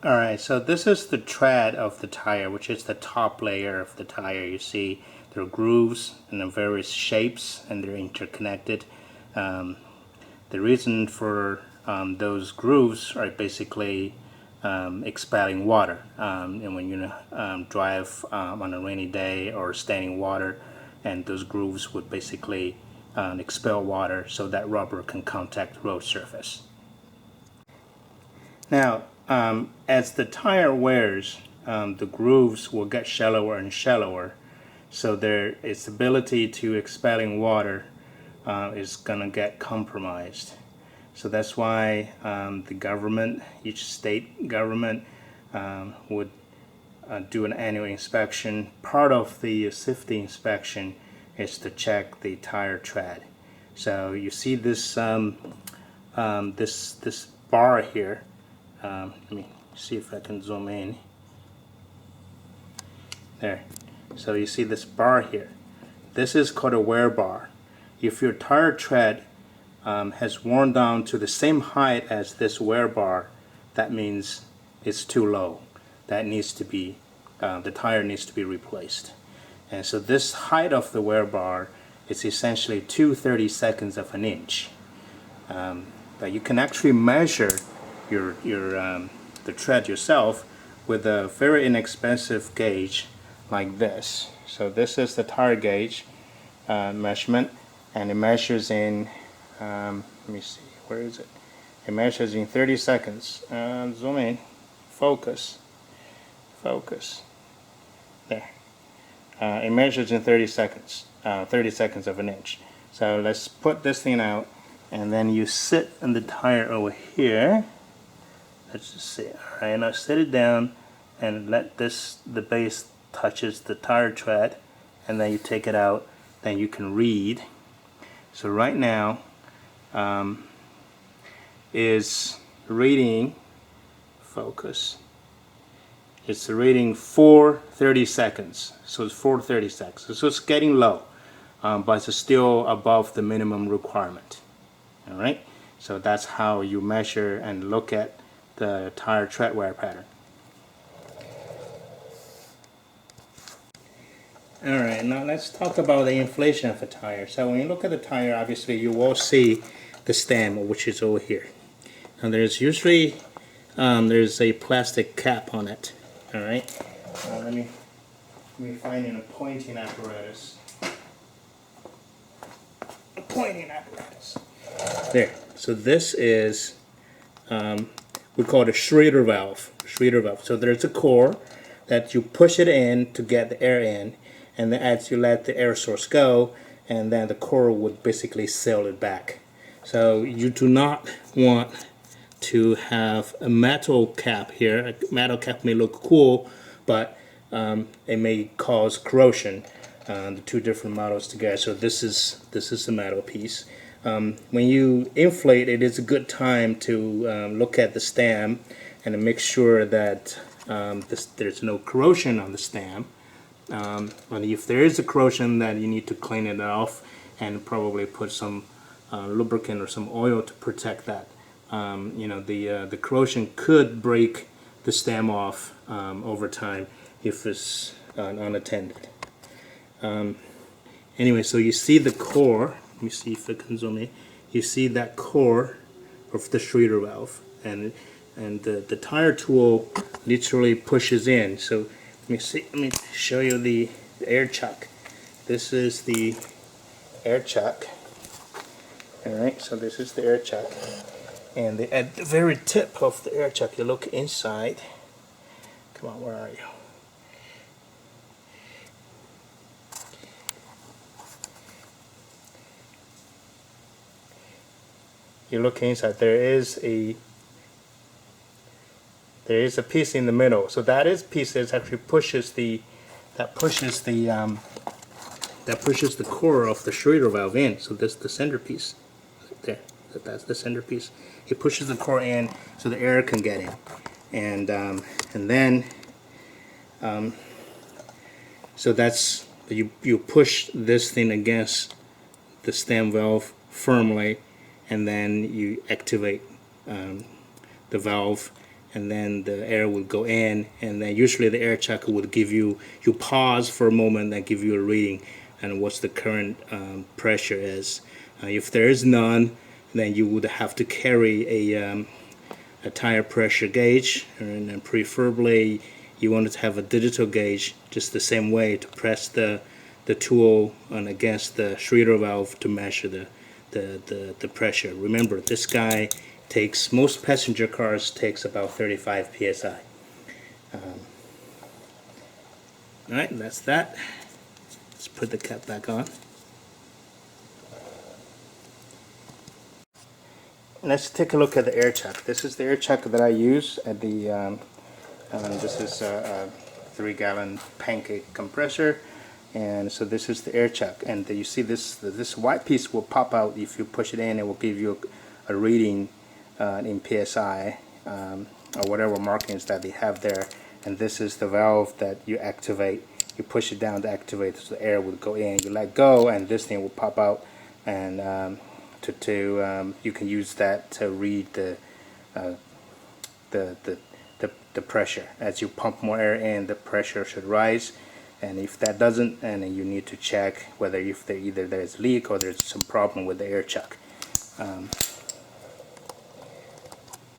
Alright, so this is the tread of the tire, which is the top layer of the tire. You see there are grooves in various shapes and they're interconnected. The reason for those grooves are basically expelling water. And when you drive on a rainy day or standing water, and those grooves would basically expel water so that rubber can contact the road surface. Now, as the tire wears, the grooves will get shallower and shallower, so its ability to expelling water is going to get compromised. So that's why the government, each state government, would do an annual inspection. Part of the safety inspection is to check the tire tread. So you see this this bar here. Let me see if I can zoom in. There. So you see this bar here. This is called a wear bar. If your tire tread has worn down to the same height as this wear bar, that means it's too low. That needs to be, the tire needs to be replaced. And so this height of the wear bar is essentially 2/32 of an inch. But you can actually measure the tread yourself with a very inexpensive gauge like this. So this is the tire gauge measurement, and it measures in let me see, where is it? It measures in 30 seconds. Zoom in, focus. There. It measures in 30 seconds, 30 seconds of an inch. So let's put this thing out, and then you sit in the tire over here. Let's just see. Alright, now sit it down and let the base touches the tire tread, and then you take it out, then you can read. So right now is reading, focus, it's reading 4:30 seconds. So it's 4:30 seconds. So it's getting low, but it's still above the minimum requirement. Alright, so that's how you measure and look at the tire tread wear pattern. Alright, now let's talk about the inflation of a tire. So when you look at the tire, obviously you will see the stem, which is over here. And there's usually there's a plastic cap on it. Alright, let me find a pointing apparatus. A pointing apparatus. There. So this is we call it a Schrader valve. So there's a core that you push it in to get the air in, and then as you let the air source go, and then the core would basically seal it back. So you do not want to have a metal cap here. A metal cap may look cool, but it may cause corrosion. The two different models together. So this is a metal piece. When you inflate, it is a good time to look at the stem and make sure that there's no corrosion on the stem. And if there is a corrosion, then you need to clean it off and probably put some lubricant or some oil to protect that. You know, the corrosion could break the stem off over time if it's unattended. Anyway, so you see the core. Let me see if I can zoom in. You see that core of the Schrader valve, and the tire tool literally pushes in. So let me show you the air chuck. This is the air chuck. Alright, so this is the air chuck, and at the very tip of the air chuck, you look inside. Come on, where are you? You look inside. There is a piece in the middle. So that is piece that actually pushes the core of the Schrader valve in. So this is the centerpiece. There, that's the centerpiece. It pushes the core in so the air can get in, and then so that's you push this thing against the stem valve firmly, and then you activate the valve, and then the air will go in, and then usually the air check would give you pause for a moment and give you a reading and what's the current pressure is. If there is none, then you would have to carry a tire pressure gauge, and preferably you want to have a digital gauge, just the same way, to press the tool on against the Schrader valve to measure the pressure. Remember, this guy takes, most passenger cars takes about 35 psi. Alright, that's that. Let's put the cap back on. Let's take a look at the air chuck. This is the air chuck that I use at the this is a 3-gallon pancake compressor, and so this is the air chuck, and you see this white piece will pop out if you push it in. It will give you a reading in psi or whatever markings that they have there, and this is the valve that you activate. You push it down to activate, so the air will go in. You let go, and this thing will pop out, and you can use that to read the pressure. As you pump more air in, the pressure should rise, and if that doesn't, and then you need to check whether either there's a leak or there's some problem with the air chuck.